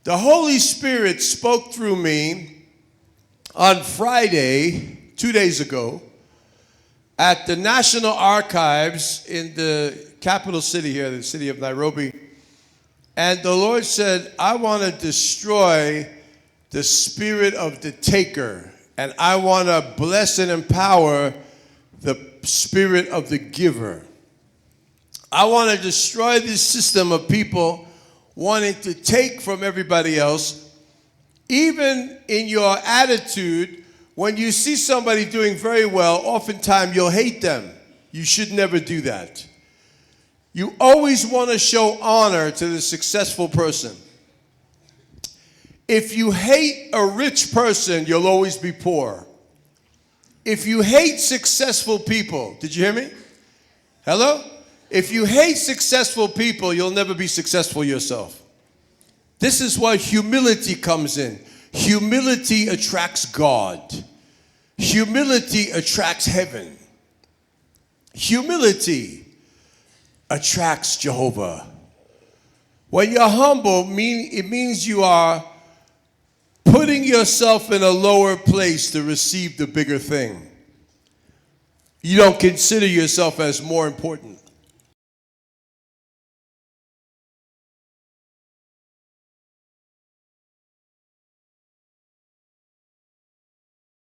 The Holy Spirit spoke through me on Friday, 2 days ago, at the National Archives in the capital city here, the city of Nairobi. And the Lord said, I want to destroy the spirit of the taker, and I want to bless and empower the spirit of the giver. I want to destroy this system of people wanting to take from everybody else. Even in your attitude, when you see somebody doing very well, oftentimes you'll hate them. You should never do that. You always want to show honor to the successful person. If you hate a rich person, you'll always be poor. If you hate successful people, did you hear me? Hello? If you hate successful people, you'll never be successful yourself. This is why humility comes in. Humility attracts God. Humility attracts heaven. Humility attracts Jehovah. When you're humble, it means you are putting yourself in a lower place to receive the bigger thing. You don't consider yourself as more important.